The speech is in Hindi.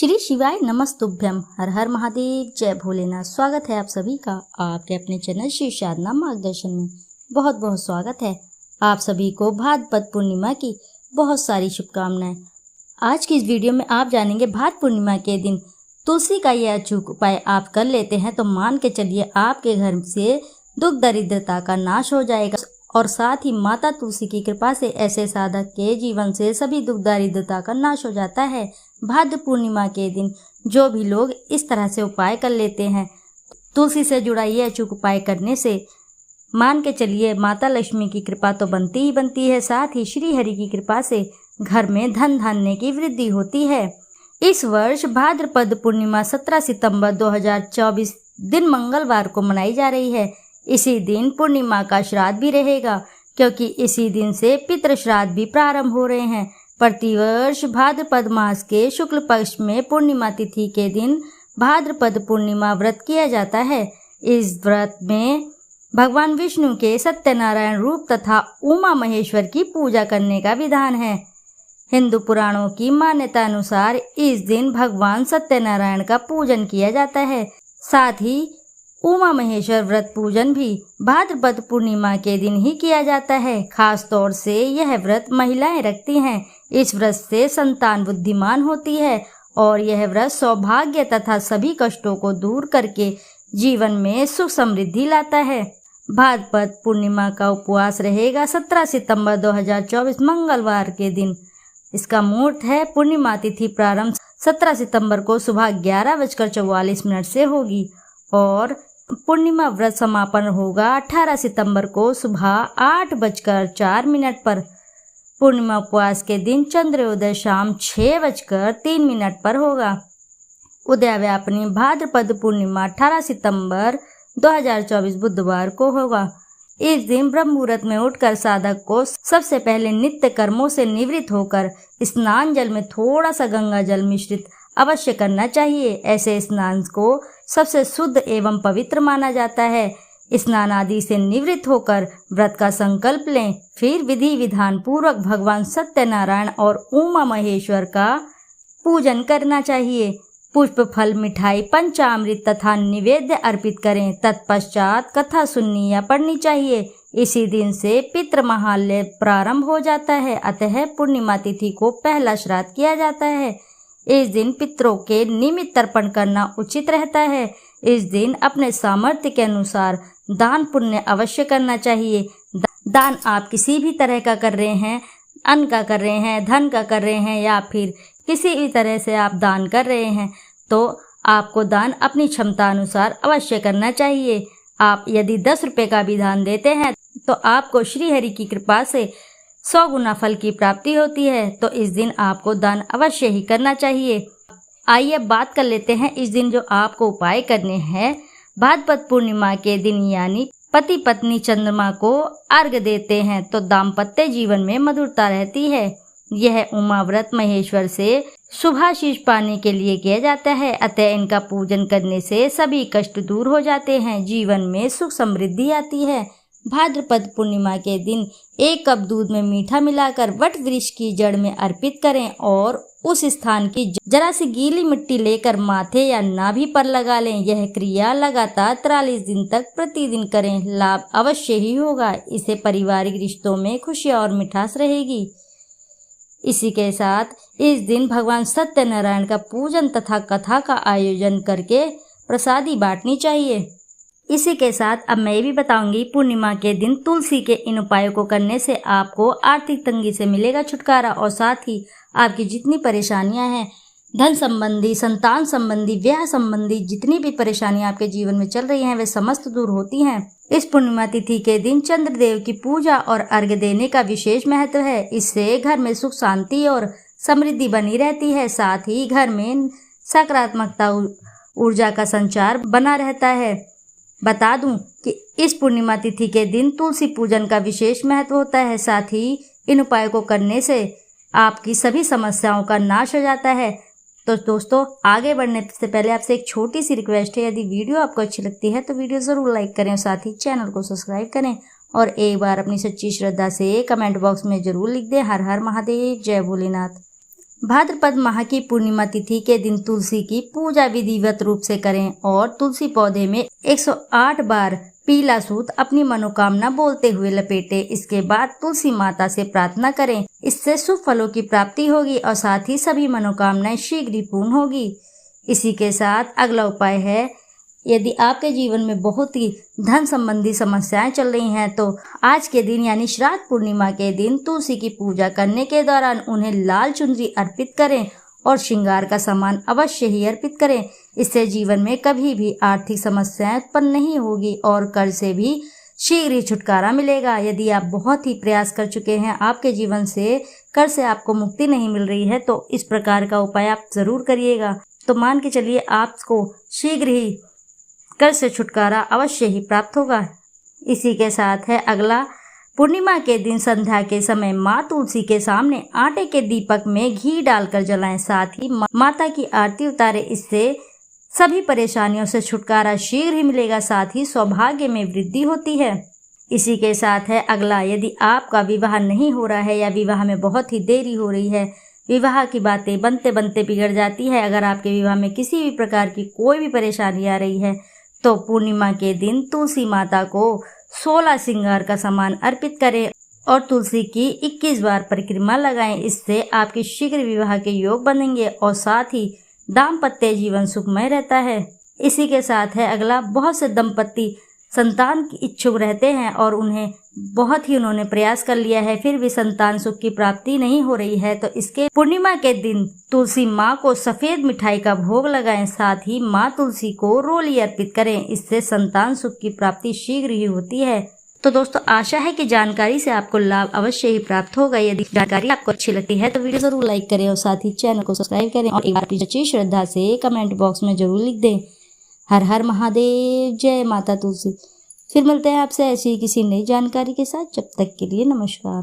श्री शिवाय नमस्तुभ्यम। हर हर महादेव, जय भोलेनाथ। स्वागत है आप सभी का आपके अपने चैनल श्री साधना मार्गदर्शन में। बहुत बहुत स्वागत है आप सभी को भाद्रपद पूर्णिमा की बहुत सारी शुभकामनाएं। आज की इस वीडियो में आप जानेंगे भाद्र पूर्णिमा के दिन तुलसी का यह अचूक उपाय आप कर लेते हैं तो मान के चलिए आपके घर से दुख दरिद्रता का नाश हो जाएगा और साथ ही माता तुलसी की कृपा से ऐसे साधक के जीवन से सभी दुख दरिद्रता का नाश हो जाता है। भाद्र पूर्णिमा के दिन जो भी लोग इस तरह से उपाय कर लेते हैं, तुलसी से जुड़ा ये अचूक उपाय करने से मान के चलिए माता लक्ष्मी की कृपा तो बनती ही बनती है, साथ ही श्री हरि की कृपा से घर में धन धान्य की वृद्धि होती है। इस वर्ष भाद्रपद पूर्णिमा 17 सितंबर 2024 दिन मंगलवार को मनाई जा रही है। इसी दिन पूर्णिमा का श्राद्ध भी रहेगा, क्योंकि इसी दिन से पितृ श्राद्ध भी प्रारंभ हो रहे हैं। प्रतिवर्ष भाद्रपद मास के शुक्ल पक्ष में पूर्णिमा तिथि के दिन भाद्रपद पूर्णिमा व्रत किया जाता है। इस व्रत में भगवान विष्णु के सत्यनारायण रूप तथा उमा महेश्वर की पूजा करने का विधान है। हिंदू पुराणों की मान्यता अनुसार इस दिन भगवान सत्यनारायण का पूजन किया जाता है। साथ ही उमा महेश्वर व्रत पूजन भी भाद्रपद पूर्णिमा के दिन ही किया जाता है। खास तौर से यह व्रत महिलाएं रखती हैं। इस व्रत से संतान बुद्धिमान होती है और यह व्रत सौभाग्य तथा सभी कष्टों को दूर करके जीवन में सुख समृद्धि लाता है। भाद्रपद पूर्णिमा का उपवास रहेगा 17 सितंबर 2024 मंगलवार के दिन। इसका मुहूर्त है पूर्णिमा तिथि प्रारंभ 17 सितंबर को सुबह 11:44 से होगी और पूर्णिमा व्रत समापन होगा 18 सितंबर को सुबह 8:04 पर। पूर्णिमा उपवास के दिन चंद्रोदय शाम 6:03 पर होगा। उद्याव्यापनी भाद्रपद पूर्णिमा 18 सितंबर 2024 बुधवार को होगा। इस दिन ब्रह्म मुहूर्त में उठकर साधक को सबसे पहले नित्य कर्मों से निवृत्त होकर स्नान जल में थोड़ा सा गंगा जल मिश्रित अवश्य करना चाहिए। ऐसे स्नान को सबसे शुद्ध एवं पवित्र माना जाता है। स्नान आदि से निवृत्त होकर व्रत का संकल्प लें। फिर विधि विधान पूर्वक भगवान सत्यनारायण और उमा महेश्वर का पूजन करना चाहिए। पुष्प फल मिठाई पंचामृत तथा निवेद्य अर्पित करें। तत्पश्चात कथा सुननी या पढ़नी चाहिए। इसी दिन से पितृ महालय प्रारंभ हो जाता है, अतः पूर्णिमा तिथि को पहला श्राद्ध किया जाता है। इस दिन पितरों के निमित्त तर्पण करना उचित रहता है। इस दिन अपने सामर्थ्य के अनुसार दान पुण्य अवश्य करना चाहिए। दान आप किसी भी तरह का कर रहे हैं, अन्न का कर रहे हैं, धन का कर रहे हैं या फिर किसी भी तरह से आप दान कर रहे हैं तो आपको दान अपनी क्षमता अनुसार अवश्य करना चाहिए। आप यदि 10 रुपये का भी दान देते हैं तो आपको श्री हरि की कृपा से 100 गुना फल की प्राप्ति होती है। तो इस दिन आपको दान अवश्य ही करना चाहिए। आइए बात कर लेते हैं इस दिन जो आपको उपाय करने हैं। भाद्रपद पूर्णिमा के दिन यानी पति पत्नी चंद्रमा को अर्घ्य देते हैं तो दाम्पत्य जीवन में मधुरता रहती है। यह उमा व्रत महेश्वर से शुभाशीष पाने के लिए किया जाता है, अतः इनका पूजन करने से सभी कष्ट दूर हो जाते हैं, जीवन में सुख समृद्धि आती है। भाद्रपद पूर्णिमा के दिन 1 कप दूध में मीठा मिलाकर वट वृक्ष की जड़ में अर्पित करें और उस स्थान की जरा सी गीली मिट्टी लेकर माथे या नाभि पर लगा लें। यह क्रिया लगातार 43 दिन तक प्रतिदिन करें, लाभ अवश्य ही होगा। इससे पारिवारिक रिश्तों में खुशियां और मिठास रहेगी। इसी के साथ इस दिन भगवान सत्यनारायण का पूजन तथा कथा का आयोजन करके प्रसादी बांटनी चाहिए। इसी के साथ अब मैं ये भी बताऊंगी पूर्णिमा के दिन तुलसी के इन उपायों को करने से आपको आर्थिक तंगी से मिलेगा छुटकारा और साथ ही आपकी जितनी परेशानियां हैं, धन संबंधी, संतान संबंधी, ब्याह संबंधी जितनी भी परेशानियां आपके जीवन में चल रही हैं वे समस्त दूर होती हैं। इस पूर्णिमा तिथि के दिन चंद्रदेव की पूजा और अर्घ्य देने का विशेष महत्व है। इससे घर में सुख शांति और समृद्धि बनी रहती है। साथ ही घर में सकारात्मकता ऊर्जा का संचार बना रहता है। बता दूं कि इस पूर्णिमा तिथि के दिन तुलसी पूजन का विशेष महत्व होता है। साथ ही इन उपायों को करने से आपकी सभी समस्याओं का नाश हो जाता है। तो दोस्तों, आगे बढ़ने से पहले आपसे एक छोटी सी रिक्वेस्ट है, यदि वीडियो आपको अच्छी लगती है तो वीडियो ज़रूर लाइक करें और साथ ही चैनल को सब्सक्राइब करें और एक बार अपनी सच्ची श्रद्धा से कमेंट बॉक्स में ज़रूर लिख दें हर हर महादेव, जय भोलेनाथ। भाद्रपद माह की पूर्णिमा तिथि के दिन तुलसी की पूजा विधिवत रूप से करें और तुलसी पौधे में 108 बार पीला सूत अपनी मनोकामना बोलते हुए लपेटे। इसके बाद तुलसी माता से प्रार्थना करें, इससे शुभ फलों की प्राप्ति होगी और साथ ही सभी मनोकामनाएं शीघ्र ही पूर्ण होगी। इसी के साथ अगला उपाय है, यदि आपके जीवन में बहुत ही धन संबंधी समस्याएं चल रही हैं तो आज के दिन यानी श्राद्ध पूर्णिमा के दिन तुलसी की पूजा करने के दौरान उन्हें लाल चुनरी अर्पित करें और श्रृंगार का सामान अवश्य ही अर्पित करें। इससे जीवन में कभी भी आर्थिक समस्याएं उत्पन्न नहीं होगी और कर्ज से भी शीघ्र ही छुटकारा मिलेगा। यदि आप बहुत ही प्रयास कर चुके हैं, आपके जीवन से कर्ज से आपको मुक्ति नहीं मिल रही है, तो इस प्रकार का उपाय आप जरूर करिएगा। तो मान के चलिए आपको शीघ्र ही कर्ज से छुटकारा अवश्य ही प्राप्त होगा। इसी के साथ है अगला, पूर्णिमा के दिन संध्या के समय माँ तुलसी के सामने आटे के दीपक में घी डालकर जलाएं, साथ ही माता की आरती उतारें। इससे सभी परेशानियों से छुटकारा शीघ्र ही मिलेगा, साथ ही सौभाग्य में वृद्धि होती है। इसी के साथ है अगला, यदि आपका विवाह नहीं हो रहा है या विवाह में बहुत ही देरी हो रही है, विवाह की बातें बनते बनते बिगड़ जाती है, अगर आपके विवाह में किसी भी प्रकार की कोई भी परेशानी आ रही है तो पूर्णिमा के दिन तुलसी माता को 16 श्रृंगार का सामान अर्पित करें और तुलसी की 21 बार परिक्रमा लगाएं। इससे आपके शीघ्र विवाह के योग बनेंगे और साथ ही दाम्पत्य जीवन सुखमय रहता है। इसी के साथ है अगला, बहुत से दंपति संतान की इच्छुक रहते हैं और उन्होंने प्रयास कर लिया है, फिर भी संतान सुख की प्राप्ति नहीं हो रही है, तो इसके पूर्णिमा के दिन तुलसी माँ को सफेद मिठाई का भोग लगाएं, साथ ही माँ तुलसी को रोली अर्पित करें। इससे संतान सुख की प्राप्ति शीघ्र ही होती है। तो दोस्तों, आशा है कि जानकारी से आपको लाभ अवश्य ही प्राप्त होगा। यदि जानकारी आपको अच्छी लगती है तो वीडियो जरूर लाइक करें और साथ ही चैनल को सब्सक्राइब करें और एक बार अपनी सच्ची श्रद्धा से कमेंट बॉक्स में जरूर लिख दें, हर हर महादेव, जय माता तुलसी। फिर मिलते हैं आपसे ऐसी किसी नई जानकारी के साथ। जब तक के लिए नमस्कार।